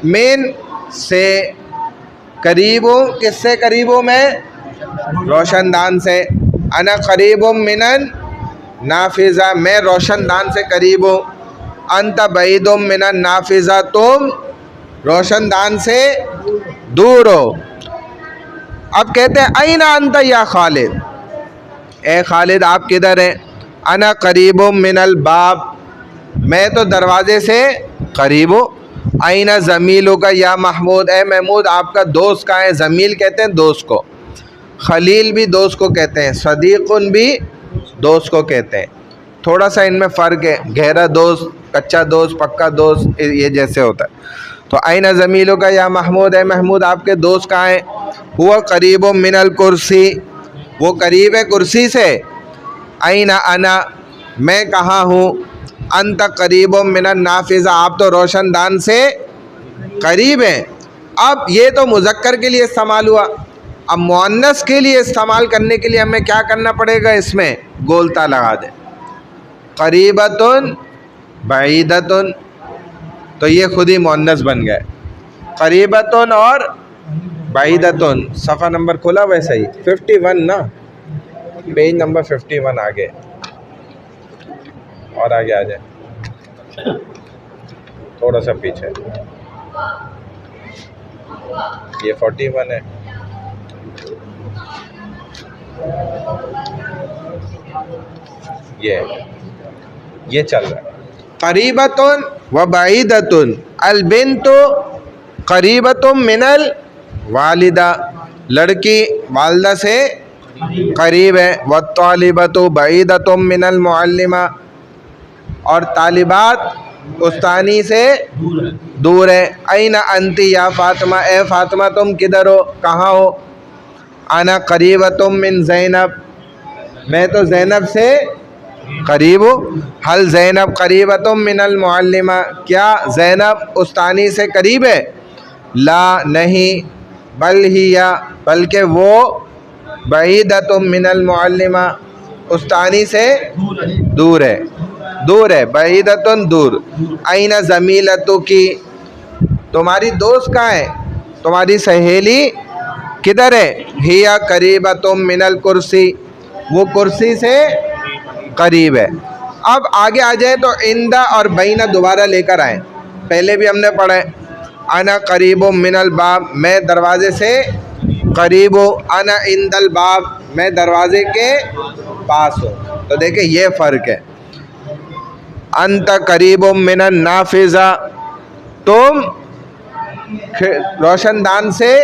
मिन से करीब हूँ, किससे करीब हूँ मैं? रोशनदान से। अना करीबुम मिनन नाफिज़ा, मैं रोशनदान से करीब हूँ। अंत बईदुम मिनन नाफिज़ा, तुम रोशनदान से दूर हो। अब कहते हैं अईना अंत या खालिद, ए खालिद आप किधर हैं? अना करीबुम मिनल बाब, मैं तो दरवाजे से करीब हूँ। अईना ज़मीलु का या महमूद, ए महमूद आपका दोस्त कहाँ है? ज़मील कहते हैं दोस्त को, खलील भी दोस्त को कहते हैं, सदीक़ुन भी दोस्त को कहते हैं। थोड़ा सा इनमें फ़र्क है, गहरा दोस्त, कच्चा दोस्त, पक्का दोस्त, ये जैसे होता है। तो अईना ज़मीलु का या महमूद, ए महमूद आपके दोस्त कहाँ हैं? हुआ करीबुम मिनल कुर्सी, वो करीब है कुर्सी से। अईना अना, मैं कहाँ हूँ? अंत करीबुम मिनन नाफिज़ा, आप तो रोशनदान से करीब हैं। अब ये तो मुज़क्कर के लिए इस्तेमाल हुआ, अब मुअन्नस के लिए इस्तेमाल करने के लिए हमें क्या करना पड़ेगा? इसमें गोलता लगा दें, करीबतुन बईदतुन, तो ये खुद ही मुअन्नस बन गए, करीबतुन और बईदतुन। सफ़ा नंबर खोला वैसे ही 51 ना, पेज नंबर 51 आगे, और आगे आ जाए, थोड़ा सा पीछे, ये 41 है। ये चल रहा है। करीबतुन व बईदतुन, अल बिन्तु करीबतुम मिनल वालिदा, लड़की वालिदा से करीब है। व तालिबतु बईदतुम मिनल मुअल्लिमा, और तालिबात उस्तानी से दूर है। अईना अंती या फ़ातिमा, ए फ़ातिमा तुम किधर हो, कहाँ हो? अना करीबतुम मिन ज़ैनब, मैं तो ज़ैनब से करीब हूँ। हल ज़ैनब करीबतुम मिनल मुअल्लिमा, क्या ज़ैनब उस्तानी से करीब है? ला नहीं, बल ही या, बल्कि वो बईदतुम मिनल मुअल्लिमा, उस्तानी से दूर है, दूर है, बईदतुन दूर। अईना ज़मीलतु की, तुम्हारी दोस्त कहाँ है, तुम्हारी सहेली किधर है? हिया करीबतुम मिनल कुर्सी, वो कुर्सी से करीब है। अब आगे आ जाए तो इंदा और बैना दोबारा लेकर आए, पहले भी हमने पढ़ा है। अना करीबुम मिनल बाब, मैं दरवाजे से करीब हूँ। अना इंदल बाब, मैं दरवाजे के पास हूँ। तो देखिए ये फ़र्क है। अंत करीबुम मिनन नाफिज़ा, तुम रोशनदान से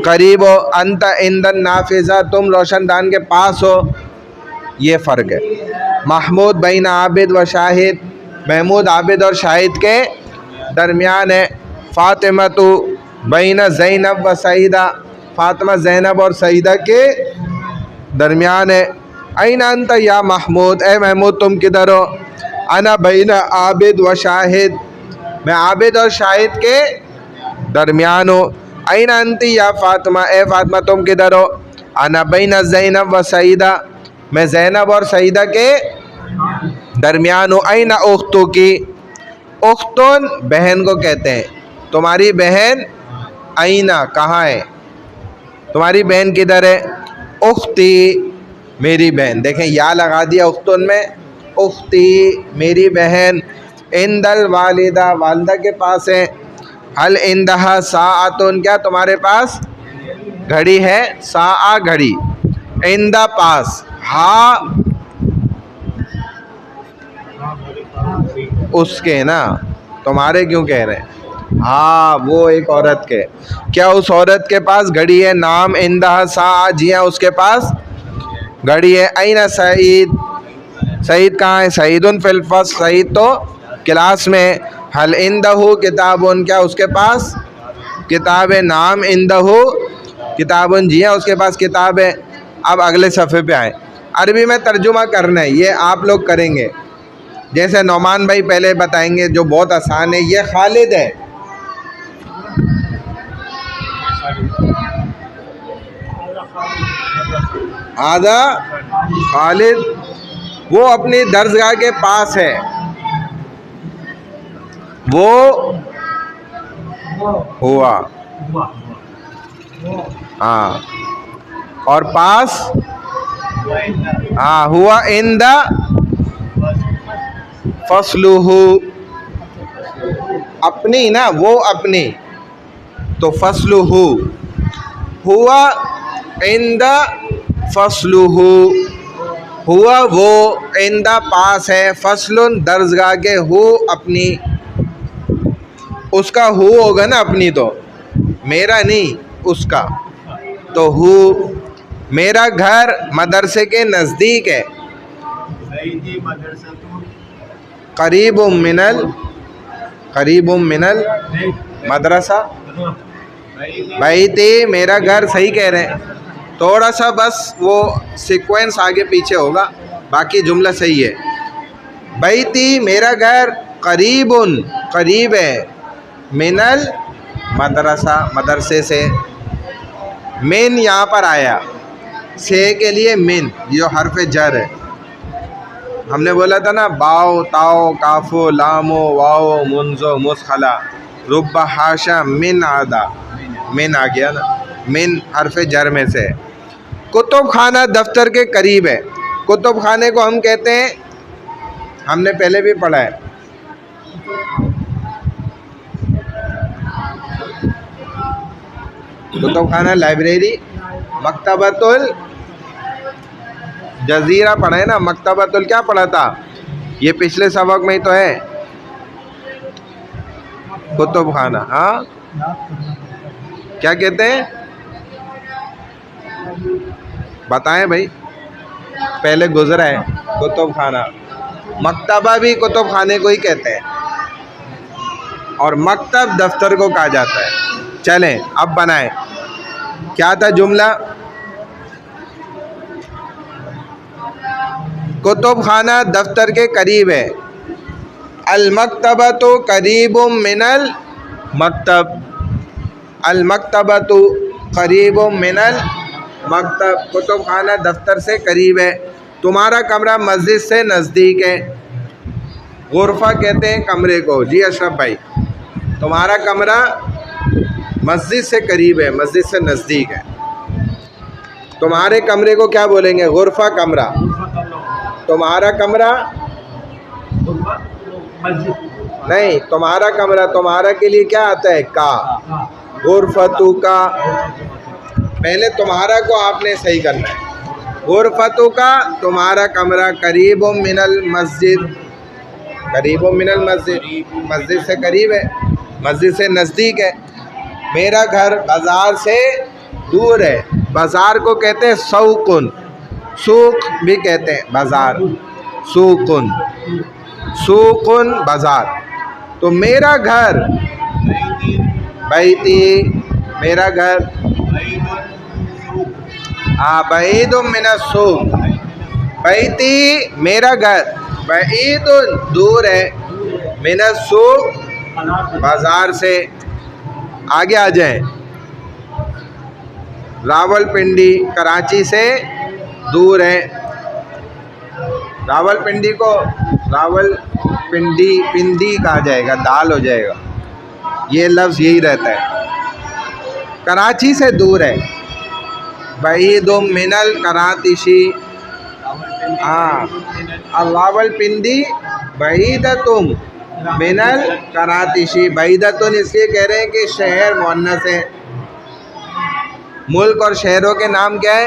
करीब हो। अंत इंदन नाफिज़ा, तुम रोशनदान के पास हो, ये फ़र्क है। महमूद बैन आबिद व शाहिद, महमूद आबिद और शाहिद के दरमियान है। फ़ातिमा तो बैन ज़ैनब व सईदा, फ़ातिमा ज़ैनब और सईदा के दरमियान है। अईन अंत या महमूद, ए महमूद तुम किधर हो? अना बैन आबिद व शाहिद, मैं आबिद और शाहिद के दरमियान हो। अईन अंती या फ़ातिमा, ए फ़ातिमा तुम किधर हो? अना बैन ज़ैनब व सईदा, मैं ज़ैनब और सईदा के दरमियान हूँ। अईन उख्तु की, उख्तुन बहन को कहते हैं, तुम्हारी बहन आईना कहाँ है, तुम्हारी बहन किधर है। उख्ती मेरी बहन, देखें या लगा दिया उख्तुन में, उख्ती मेरी बहन, इंदल वालिदा वालिदा के पास है, हल इंदहा साअतुन क्या तुम्हारे पास घड़ी है, साआ घड़ी, इंदा पास, हा उसके ना, तुम्हारे क्यों कह रहे हैं, हाँ वो एक औरत के, क्या उस औरत के पास घड़ी है, नाम इंदहा सा, जी हाँ उसके पास घड़ी है। ऐना सईद, सईद कहाँ है, सईदुन फिल फस्ल, सईद तो क्लास में। हल इंदहु किताबुन, क्या उसके पास किताब है, नाम इंदहु किताबुन, जी हाँ उसके पास किताब है। अब अगले सफ़े पे आए, अरबी में तर्जुमा करना है, ये आप लोग करेंगे, जैसे नौमान भाई पहले बताएंगे जो बहुत आसान है। ये खालिद है, आधा खालिद, वो अपनी दरसगाह के पास है, वो हुआ, हाँ और पास, हाँ हुआ इन द फसलुहु, अपनी ना वो अपनी, तो फसलुहु, हुआ इन द फसलुहु, हुआ वो, इंदा पास है, फसलुन दरसगाह के, हु अपनी, उसका हु होगा ना अपनी, तो मेरा नहीं उसका, तो हु। मेरा घर मदरसे के नज़दीक है, करीबुम मिनल मदरसा, बैती मेरा घर, सही कह रहे हैं, थोड़ा सा बस वो सीक्वेंस आगे पीछे होगा, बाकी जुमला सही है। बैती मेरा घर, करीबुन करीब है, मिनल मदरसा मदरसे से, मिन यहाँ पर आया, से के लिए मिन, जो हर्फ जर है, हमने बोला था ना, बाओ ताओ काफो लामो वाओ मुंजो मुसखला रुब्बा हाशा मिन आदा, मिन आ गया ना, मिन हर्फ जर में से। कुतुब खाना दफ्तर के करीब है, कुतुब खाने को हम कहते हैं, हमने पहले भी पढ़ा है, कुतुब खाना लाइब्रेरी, मकतबतुल जजीरा पढ़ा है ना, मकतबतुल क्या पढ़ा था, ये पिछले सबक में ही तो है, कुतुब खाना, हाँ क्या कहते हैं बताएं भाई, पहले गुजरा है कुतुब खाना, मकतबा भी कुतुब खाने को ही कहते हैं, और मकतब दफ्तर को कहा जाता है। चलें अब बनाएं, क्या था जुमला, कुतुब खाना दफ्तर के करीब है, अल मकतबतु करीबुम मिनल मकतब, अल मकतबतु करीबुम मिनल मकतब, कुतुब खाना दफ्तर से करीब है। तुम्हारा कमरा मस्जिद से नज़दीक है, गुरफा कहते हैं कमरे को, जी अशरफ भाई, तुम्हारा कमरा मस्जिद से करीब है, मस्जिद से नज़दीक है, तुम्हारे कमरे को क्या बोलेंगे, गुरफा कमरा, तुम्हारा कमरा नहीं, तुम्हारा कमरा, तुम्हारा के लिए क्या आता है, का, गुरफतु का, पहले तुम्हारा को आपने सही करना है, गुरफतु का तुम्हारा कमरा, करीबुम मिनल मस्जिद, करीबुम मिनल मस्जिद, मस्जिद से करीब है, मस्जिद से नज़दीक है। मेरा घर बाज़ार से दूर है, बाज़ार को कहते हैं सौकुन, सूक भी कहते हैं बाज़ार, सूकुन, सूकुन बाज़ार। तो मेरा घर, बैती मेरा घर, बैदुम मिनस सूक, बैती मेरा घर, बैदुन दूर है, मिनस सूक बाज़ार से। आगे आ जाएं, रावलपिंडी कराची से दूर है, रावलपिंडी को पिंडी कहा जाएगा, दाल हो जाएगा, ये लफ्ज़ यही रहता है। कराची से दूर है, बईदुम मिनल करातिशी, हाँ, रावलपिंडी बईदतुम मिनल करातिशी। बईदतुन इसलिए कह रहे हैं कि शहर मुअन्नस है, मुल्क और शहरों के नाम क्या है,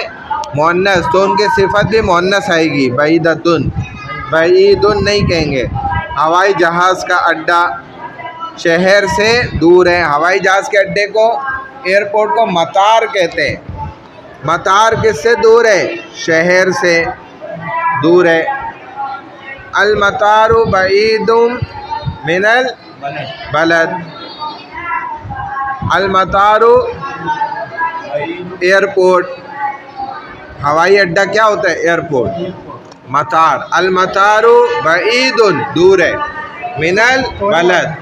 मुअन्नस, तो उनकी सिफत भी मुअन्नस आएगी, बईदतुन, बईदुन नहीं कहेंगे। हवाई जहाज़ का अड्डा शहर से दूर है, हवाई जहाज़ के अड्डे को, एयरपोर्ट को मतार कहते हैं। मतार किससे दूर है, शहर से दूर है। अल मतारु बईदुम मिनल बलद, अल मतारु एयरपोर्ट, हवाई अड्डा क्या होता है, एयरपोर्ट। मतार, अल मतारु बईदुन दूर है, मिनल बलद,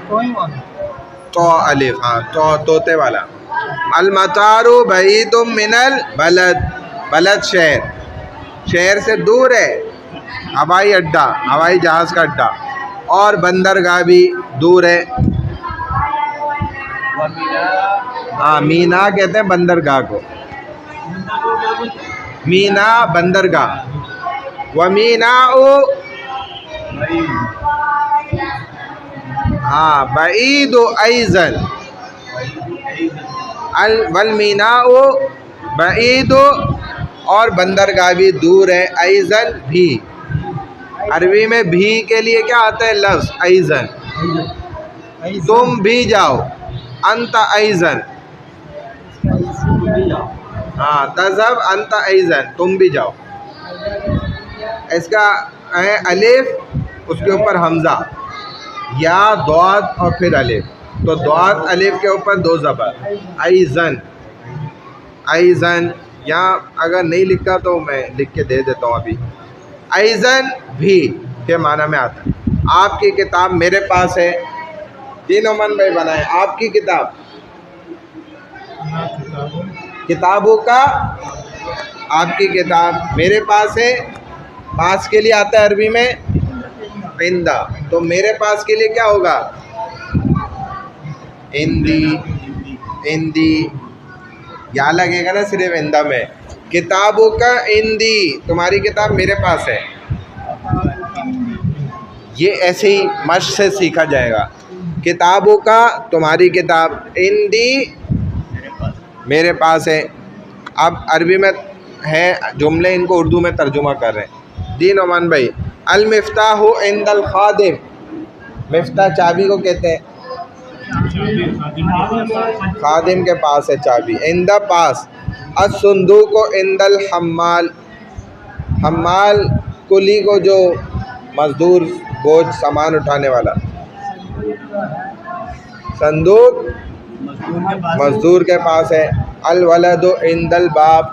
तो अलिफ, हाँ, तो तोते वाला। अल मतारु बईदुम मिनल बलद, बलद शहर, शहर से दूर है हवाई अड्डा, हवाई जहाज़ का अड्डा। और बंदरगाह भी दूर है, हाँ, मीना कहते हैं बंदरगाह को, मीना बंदरगाह। व मीना ओ, हाँ, बईदु ऐज़न, अल वल मीना ओ बईदु, और बंदरगाह भी दूर है, ऐज़न भी। अरबी में भी के लिए क्या आता है लफ्ज़, ऐज़न, तुम भी जाओ, अंत ऐज़न, हाँ, तज़हब अंत ऐज़न, तुम भी जाओ। इसका है अलिफ, उसके ऊपर हमज़ा, या दौद और फिर अलिफ, तो दौद अलिफ के ऊपर दो ज़बर, ऐज़न, ऐज़न। यहाँ अगर नहीं लिखा तो मैं लिख के दे देता हूँ अभी। ऐज़न भी के माना में आता है। आपकी किताब मेरे पास है, तीन अमन भाई बनाए, आपकी किताब, किताबों का, आपकी किताब मेरे पास है। पास के लिए आता है अरबी में इंदा, तो मेरे पास के लिए क्या होगा, इंदी, इंदी, या लगेगा ना सिर्फ इंदा में। किताबों का इंदी, तुम्हारी किताब मेरे पास है। ये ऐसे ही मश्क से सीखा जाएगा। किताबों का, तुम्हारी किताब, इंदी मेरे पास है। अब अरबी में है जुमले, इनको उर्दू में तर्जुमा कर रहे हैं। दीन ओमान भाई, अल मिफ्ताहु इंदल खादिम, मिफ्ताह चाबी को कहते हैं, खादिम के पास है चाबी, इंदा पास। अस्सुंदूक को इंदल हम्माल, हम्माल कुली को जो मजदूर बोझ सामान उठाने वाला, संदूक मजदूर के पास है। अल वलदु इंदल बाब,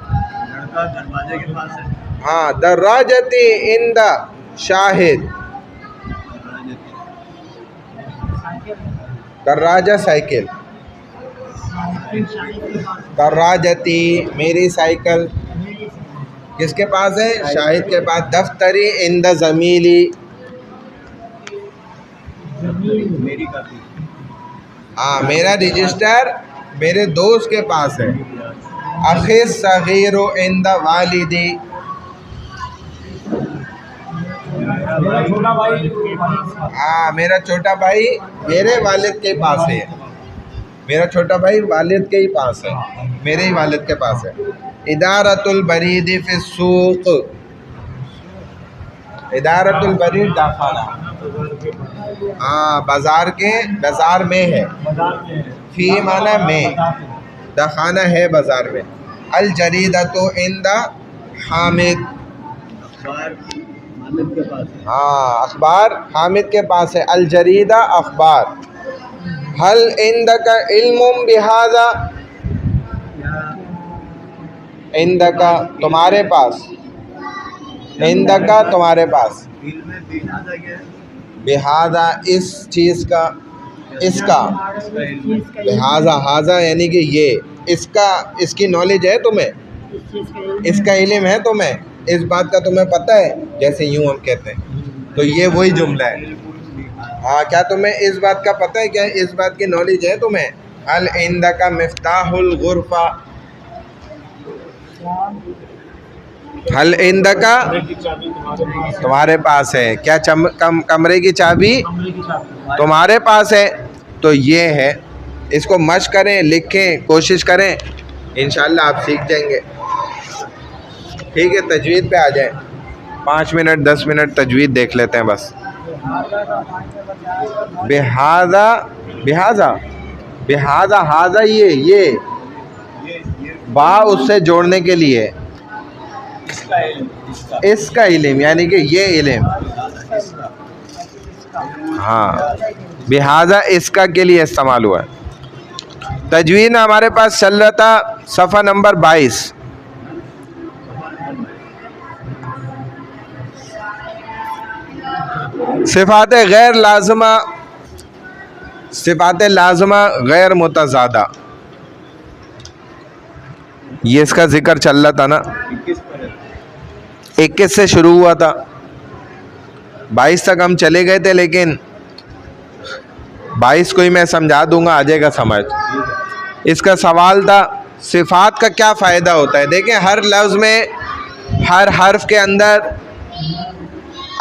दरवाजे के पास है, हाँ, दर्राजती इंदा शाहिद, दर्राजा साइकिल, दर्राजती मेरी साइकिल किसके पास है, शाहिद के पास। दफ्तरी इंदा ज़मीली, मेरी काफी, हाँ, मेरा रजिस्टर मेरे दोस्त के पास है। अखी सगीरु इंदा वालिदी, छोटा भाई, हाँ, मेरा छोटा भाई मेरे वालिद के पास है। मेरा छोटा भाई वालिद के ही पास है, मेरे ही वालिद के पास है। इदारतुल बरीदी फी सूक, इदारतुल बरीद डाखाना, हाँ, बाज़ार के, बाज़ार में है, फी माना में, दखाना है बाज़ार में। अल जरीदतु इंदा हामिद, के पास है, हाँ, अखबार हामिद के पास है। अल जरीदा अखबार। हल इंदका इल्मुम बिहाजा, इंदका तुम्हारे पास, इंदका तुम्हारे पास, बिहाजा इस चीज़ का, इसका, लिहाजा, हाजा यानी कि ये, इसका, इसकी नॉलेज है तुम्हें, इसका इल्म है तुम्हें। इस बात का तुम्हें पता है, जैसे यूँ हम कहते हैं, तो ये वही जुमला है। हाँ, क्या तुम्हें इस बात का पता है, क्या इस बात की नॉलेज है तुम्हें? हल इंदका मिफ्ताहुल गुरफा, हल इंदका तुम्हारे पास है क्या कमरे की चाबी तुम्हारे पास है। तो ये है, इसको मश्क करें, लिखें, कोशिश करें, इंशाल्लाह आप सीख जाएंगे। ठीक है, तजवीद पे आ जाएं। 5 मिनट 10 मिनट तजवीद देख लेते हैं बस। बेहाजा बेहाजा बेहाजा हाजा, ये बा उससे जोड़ने के लिए इसका इल्म, यानी कि ये इल्म। हाँ, बेहाजा इसका के लिए इस्तेमाल हुआ है। तजवीद में हमारे पास चल रहा था सफ़ा नंबर 22। सिफ़ात गैर लाज़िमा, सिफ़ात लाज़िमा गैर मुतज़ादा, ये इसका जिक्र चल रहा था ना। 21 से शुरू हुआ था, 22 तक हम चले गए थे, लेकिन 22 को ही मैं समझा दूंगा, आ जाएगा समझ। इसका सवाल था सिफ़ात का क्या फ़ायदा होता है। देखें, हर लफ्ज़ में, हर हर्फ के अंदर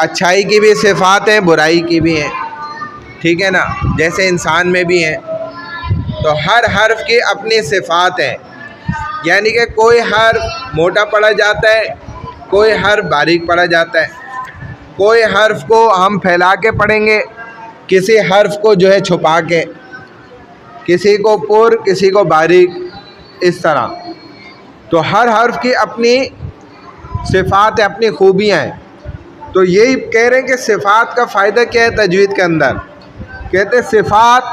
अच्छाई की भी सिफ़ात है, बुराई की भी है, ठीक है ना, जैसे इंसान में भी है। तो हर हर्फ की अपनी सिफ़ात है, यानी कि कोई हर्फ मोटा पढ़ा जाता है, कोई हर्फ बारीक पढ़ा जाता है, कोई हर्फ को हम फैला के पढ़ेंगे, किसी हर्फ को जो है छुपा के, किसी को पुर, किसी को बारीक, इस तरह। तो हर हर्फ की अपनी सिफ़ात है, अपनी खूबियाँ हैं। तो यही कह रहे हैं कि सिफ़ात का फ़ायदा क्या है तजवीद के अंदर। कहते हैं सिफ़ात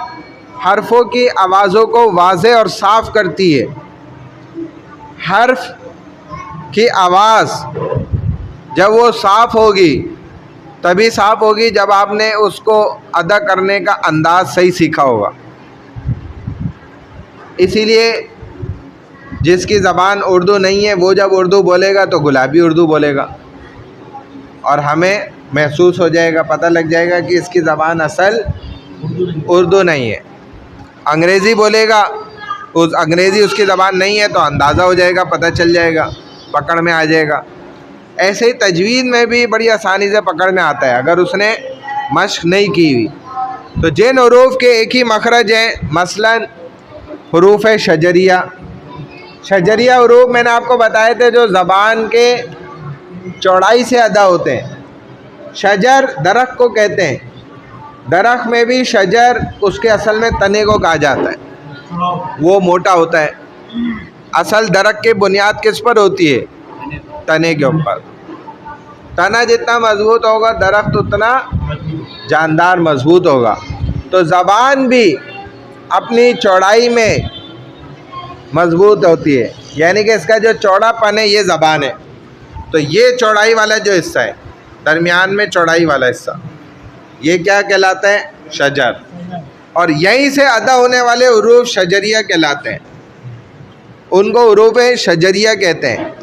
हर्फ़ों की आवाज़ों को वाज़े और साफ़ करती है। हर्फ की आवाज़ जब वो साफ़ होगी, तभी साफ़ होगी जब आपने उसको अदा करने का अंदाज़ सही सीखा होगा। इसीलिए जिसकी ज़बान उर्दू नहीं है, वो जब उर्दू बोलेगा तो गुलाबी उर्दू बोलेगा, और हमें महसूस हो जाएगा, पता लग जाएगा कि इसकी ज़बान असल उर्दू नहीं है। अंग्रेज़ी बोलेगा, उस अंग्रेज़ी उसकी ज़बान नहीं है, तो अंदाज़ा हो जाएगा, पता चल जाएगा, पकड़ में आ जाएगा। ऐसे ही तजवीद में भी बड़ी आसानी से पकड़ में आता है, अगर उसने मश्क नहीं की हुई। तो जिन हरूफ के एक ही मखरज हैं, मसलन हरूफ शजरिया, शजरिया हरूफ मैंने आपको बताए थे जो ज़बान के चौड़ाई से अदा होते हैं। शजर दरख्त को कहते हैं, दरख्त में भी शजर उसके असल में तने को कहा जाता है, वो मोटा होता है। असल दरख्त की बुनियाद किस पर होती है? तने के ऊपर। तना जितना मजबूत होगा, दरख्त उतना जानदार मजबूत होगा। तो ज़बान भी अपनी चौड़ाई में मजबूत होती है, यानी कि इसका जो चौड़ापन है, ये ज़बान है। तो ये चौड़ाई वाला जो हिस्सा है, दरमियान में चौड़ाई वाला हिस्सा, ये क्या कहलाता है? शजर। और यहीं से अदा होने वाले हुरूफ शजरिया कहलाते हैं, उनको हुरूफ शजरिया कहते हैं।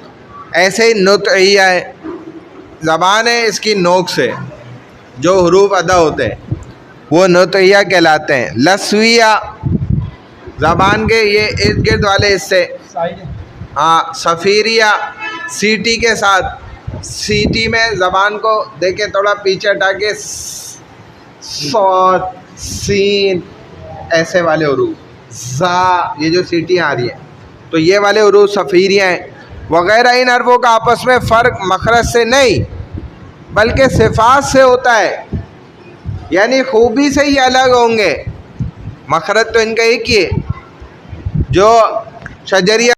ऐसे ही नुतइया है, ज़बान है, इसकी नोक से जो हुरूफ अदा होते हैं वो नुतइया कहलाते हैं। लस्विया, ज़बान के ये इर्द गिर्द वाले हिस्से, हाँ। सफ़ीरिया, सीटी के साथ, सीटी में ज़बान को देखें थोड़ा पीछे हटा के, सौत, सीन, ऐसे वाले हुरूफ, ज़ा, ये जो सीटी आ रही है, तो ये वाले हुरूफ सफ़ीरिया हैं वग़ैरह। इन हर्फ़ों का आपस में फ़र्क मखरज से नहीं बल्कि सिफ़ात से होता है, यानी खूबी से ही अलग होंगे। मखरज तो इनका एक ही है। जो शजरिया